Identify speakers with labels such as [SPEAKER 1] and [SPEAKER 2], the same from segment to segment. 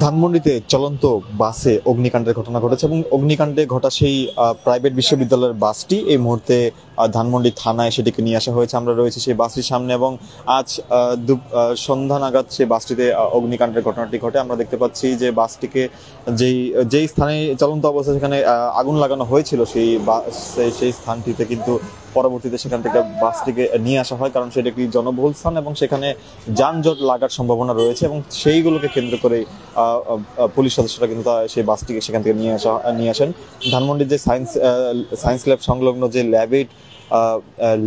[SPEAKER 1] ধানমন্ডিতে চলন্ত বাসে অগ্নিকাণ্ডের ঘটনা ঘটেছে এবং অগ্নিকাণ্ডে ঘটা সেই প্রাইভেট বিশ্ববিদ্যালয়ের বাসটি এই মুহূর্তে ধানমন্ডি থানায় সেটিকে নিয়ে আসা হয়েছে। আমরা রয়েছে সেই বাসটির সামনে এবং আজ সন্ধ্যা নাগাদ সেই বাসটিতে অগ্নিকাণ্ডের ঘটনাটি ঘটে। আমরা দেখতে পাচ্ছি যে বাসটিকে যেই যেই স্থানে চলন্ত অবস্থায় সেখানে আগুন লাগানো হয়েছিল সেই স্থানটিতে কিন্তু পরবর্তীতে সেখান থেকে বাসটিকে নিয়ে আসা হয়, কারণ সেটা একটি জনবহুল স্থান এবং সেখানে যানজট লাগার সম্ভাবনা রয়েছে এবং সেইগুলোকে কেন্দ্র করে পুলিশ সদস্যরা কিন্তু সেই বাসটিকে সেখান থেকে নিয়ে আসেন। ধানমন্ডির যে সায়েন্স ল্যাব সংলগ্ন যে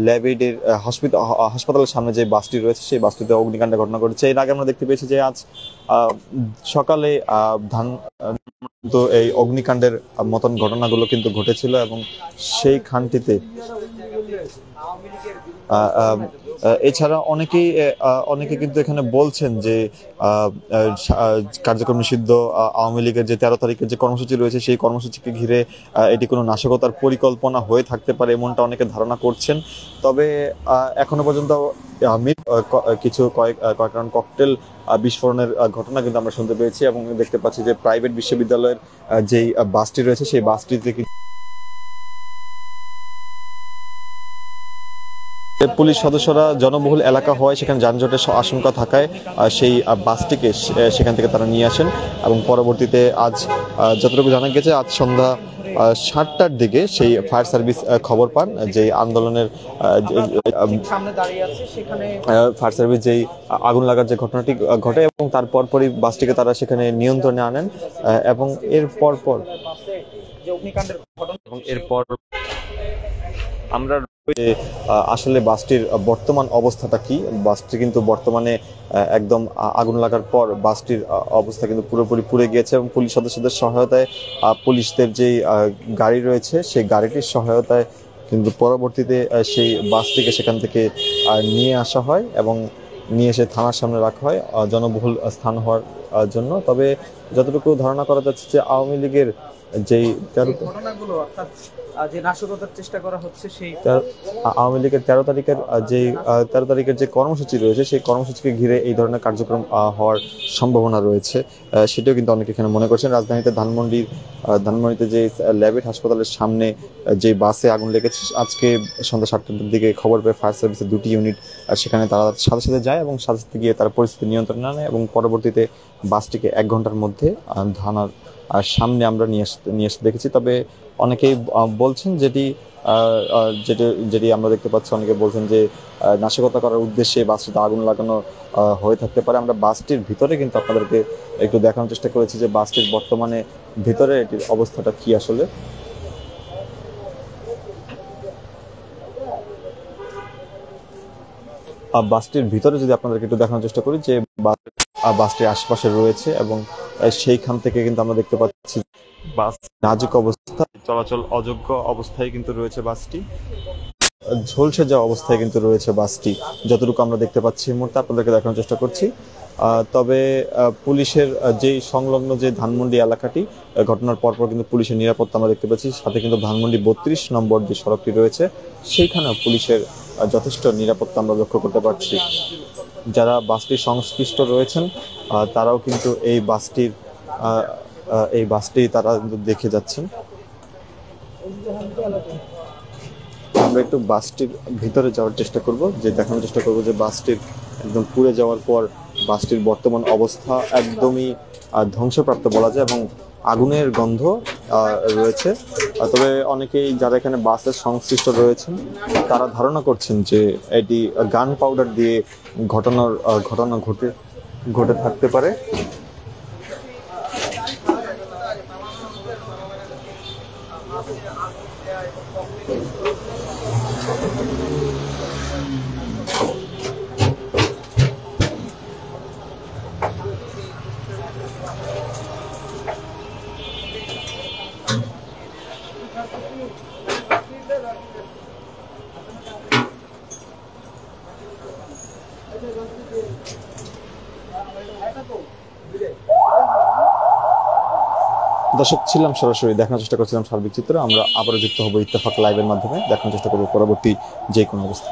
[SPEAKER 1] ল্যাবেডের হাসপাতালের সামনে যে বাসটি রয়েছে সেই বাসটিতে অগ্নিকাণ্ডের ঘটনা ঘটেছে। এর আগে আমরা দেখতে পেয়েছি যে আজ সকালে তো এই অগ্নিকাণ্ডের মতন ঘটনাগুলো কিন্তু ঘটেছিল এবং সেই খানটিতে এছাড়া অনেকে কিন্তু এখানে বলছেন যে কার্যক্রম নিষিদ্ধ আওয়ামী লীগের যে 13 তারিখের যে কর্মসূচি রয়েছে সেই কর্মসূচিকে ঘিরে এটি কোনো নাশকতার পরিকল্পনা হয়ে থাকতে পারে এমনটা অনেকে ধারণা করছেন। তবে এখনো পর্যন্ত কয়েক রাউন্ড ককটেল বিস্ফোরণের ঘটনা কিন্তু আমরা শুনতে পেয়েছি এবং দেখতে পাচ্ছি যে প্রাইভেট বিশ্ববিদ্যালয়ের যেই বাসটি রয়েছে সেই বাসটিতে পুলিশ সদস্যরা জনবহুল এলাকা হয় সেখানে যানজটের আশঙ্কা থাকায় সেই বাসটিকে সেখান থেকে তারা নিয়ে আসেন এবং পরবর্তীতে আজ যতটুকু জানা গেছে আজ সন্ধ্যা 7টার দিকে সেই ফায়ার সার্ভিস খবর পান যে আন্দোলনের ফায়ার সার্ভিস যেই আগুন লাগার যে ঘটনাটি ঘটে এবং তারপর পরই বাসটিকে তারা সেখানে নিয়ন্ত্রণে আনেন এবং এরপর আমরা আসলে বাসটির বর্তমান অবস্থাটা কি। বাসটি কিন্তু বর্তমানে একদম আগুন লাগার পর বাসটির অবস্থা কিন্তু পুরোপুরি পুড়ে গিয়েছে এবং পুলিশ সদস্যদের সহায়তায় পুলিশদের যে গাড়ি রয়েছে সেই গাড়িটির সহায়তায় কিন্তু পরবর্তীতে সেই বাসটিকে সেখান থেকে নিয়ে আসা হয় এবং নিয়ে এসে থানার সামনে রাখা হয় জনবহুল স্থান হওয়ার জন্য। তবে যতটুকু ধারণা করা যাচ্ছে যে আওয়ামী লীগের যেই ঘটনাগুলো অর্থাৎ যে নাশকতার চেষ্টা করা হচ্ছে সেই আওয়ামী লীগের 13 তারিখের যে কর্মসূচি রয়েছে সেই কর্মসূচিকে ঘিরে এই ধরনের কার্যক্রম হওয়ার সম্ভাবনা রয়েছে, সেটাও কিন্তু অনেকে এখানে মনে করছেন। রাজধানীতে ধানমন্ডিতে যে ল্যাবেট হাসপাতালের সামনে যে বাসে আগুন লেগেছে আজকে সন্ধ্যা 7টার দিকে খবর পেয়ে ফায়ার সার্ভিসের 2টি ইউনিট সেখানে তারা সাথে সাথে যায় এবং সাথে সাথে গিয়ে তারা পরিস্থিতি নিয়ন্ত্রণে আনে এবং পরবর্তীতে বাসটিকে 1 ঘন্টার মধ্যে থানার সামনে আমরা নিয়ে আসতে দেখেছি। তবে অনেকেই বলছেন যেটি আমরা দেখতে পাচ্ছি, অনেকে বলছেন যে নাশকতা করার উদ্দেশ্যে বাসটিতে আগুন লাগানো হয়ে থাকতে পারে। আমরা বাসটির ভিতরে কিন্তু আপনাদেরকে একটু দেখানোর চেষ্টা করেছি যে বাসটির বর্তমানে ভিতরে এটির অবস্থাটা কি। আসলে বাসটির ভিতরে যদি আপনাদেরকে একটু দেখানোর চেষ্টা করি যে বাসটির আশেপাশে রয়েছে এবং সেইখান থেকে কিন্তু আমরা দেখতে পাচ্ছি বাস নাজুক অবস্থা, চলাচল অযোগ্য অবস্থায় কিন্তু রয়েছে বাসটি, ঝলসে যাওয়া অবস্থায় কিন্তু রয়েছে বাসটি, যতটুকু আমরা দেখতে পাচ্ছি এই মুহূর্তে আপনাদেরকে দেখানোর চেষ্টা করছি। তবে পুলিশের যেই সংলগ্ন যে ধানমন্ডি এলাকাটি ঘটনার পরপর কিন্তু পুলিশের নিরাপত্তা আমরা দেখতে পাচ্ছি, সাথে কিন্তু ধানমন্ডি 32 নম্বর যে সড়কটি রয়েছে সেইখানেও পুলিশের যথেষ্ট নিরাপত্তা আমরা লক্ষ্য করতে পারছি। যারা বাসটির সংশ্লিষ্ট রয়েছেন তারাও কিন্তু এই বাসটি তারা কিন্তু দেখে যাচ্ছেন। আমরা একটু বাসটির ভিতরে যাওয়ার চেষ্টা করব, যে দেখানোর চেষ্টা করব যে বাসটির একদম পুড়ে যাওয়ার পর বাসটির বর্তমান অবস্থা একদমই ধ্বংসপ্রাপ্ত বলা যায় এবং আগুনের গন্ধ রয়েছে। তবে অনেকেই যারা এখানে বাসের সংশ্লিষ্ট রয়েছেন তারা ধারণা করছেন যে এটি গান পাউডার দিয়ে ঘটনা ঘটে থাকতে পারে। দর্শক ছিলাম সরাসরি দেখানোর চেষ্টা করছিলাম সার্বিক চিত্র। আমরা আবারও যুক্ত হবো ইত্তেফাক লাইভের মাধ্যমে, দেখানোর চেষ্টা করবো পরবর্তী যে কোনো অবস্থা।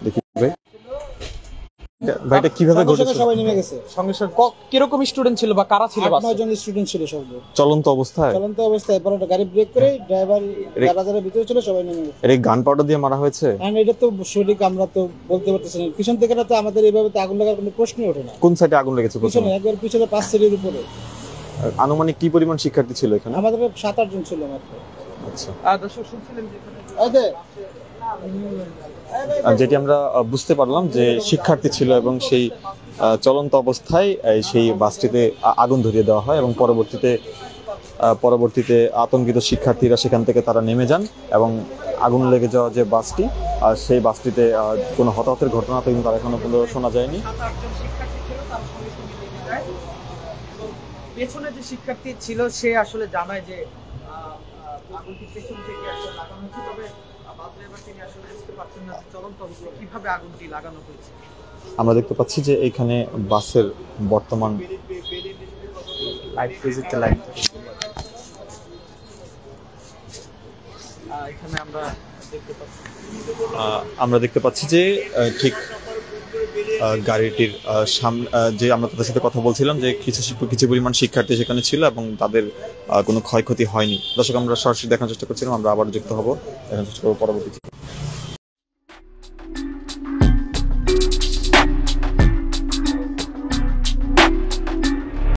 [SPEAKER 1] দেখি ভাই, ভাইটা কিভাবে ঘটেছে?
[SPEAKER 2] সবাই নেমে গেছে
[SPEAKER 3] সঙ্গে সঙ্গে কিরকম স্টুডেন্ট ছিল বা কারা ছিল?
[SPEAKER 2] 8-9 জন স্টুডেন্ট ছিল সব
[SPEAKER 1] চলন্ত অবস্থায়?
[SPEAKER 2] চলন্ত অবস্থায়। পরে গাড়ি ব্রেক করে ড্রাইভার যারা যারা ভিতরে ছিল সবাই নেমে গেছে।
[SPEAKER 1] এর গান পাউডার দিয়ে মারা হয়েছে?
[SPEAKER 2] কারণ এটা তো সঠিক আমরা তো বলতে পারতেছি না, পিছন থেকে তো আমাদের এইভাবে তো আগুন লাগার কোনো প্রশ্নই ওঠে না।
[SPEAKER 1] কোন সাইডে আগুন লেগেছে?
[SPEAKER 2] পিছনে একবার পিছনে 5 সিঁড়ির উপরে।
[SPEAKER 1] আনুমানিক কি পরিমাণ শিক্ষার্থী ছিল এখানে?
[SPEAKER 2] আমাদের 7-8 জন ছিল মাত্র।
[SPEAKER 1] আচ্ছা,
[SPEAKER 3] দর্শক শুনছিলেন
[SPEAKER 1] যেটি আমরা বুঝতে পারলাম যে শিক্ষার্থী ছিল এবং সেই চলন্ত অবস্থায় সেই বাসটিতে আগুন ধরিয়ে দেওয়া হয় এবং পরবর্তীতে আতঙ্কিত শিক্ষার্থীরা সেখান থেকে তারা নেমে যান এবং আগুন লেগে যাওয়া যে বাসটি, আর সেই বাসটিতে কোনো হতাহতের ঘটনা তো কিন্তু তার এখনো পর্যন্ত শোনা যায়নি।
[SPEAKER 3] পেছনে যে শিক্ষার্থী ছিল সে আসলে জানায় যে আগুনটি পেছন থেকে আসলে লাগানো হচ্ছে, তবে বাস ড্রাইভার তিনি আসলে বুঝতে পারছেন না চলন্ত অবস্থায় কিভাবে আগুনটি লাগানো হয়েছে।
[SPEAKER 1] আমরা দেখতে পাচ্ছি যে এখানে বাসের বর্তমান
[SPEAKER 3] এখানে
[SPEAKER 1] আমরা দেখতে পাচ্ছি যে ঠিক গাড়িটির সামনে যে আমরা তাদের সাথে কথা বলছিলাম যে কিছু পরিমাণ শিক্ষার্থী সেখানে ছিল এবং তাদের কোনো ক্ষয়ক্ষতি হয়নি। দর্শক, আমরা সরাসরি দেখার চেষ্টা করছিলাম, আমরা আবার যুক্ত হব, দেখার চেষ্টা করবো পরবর্তী।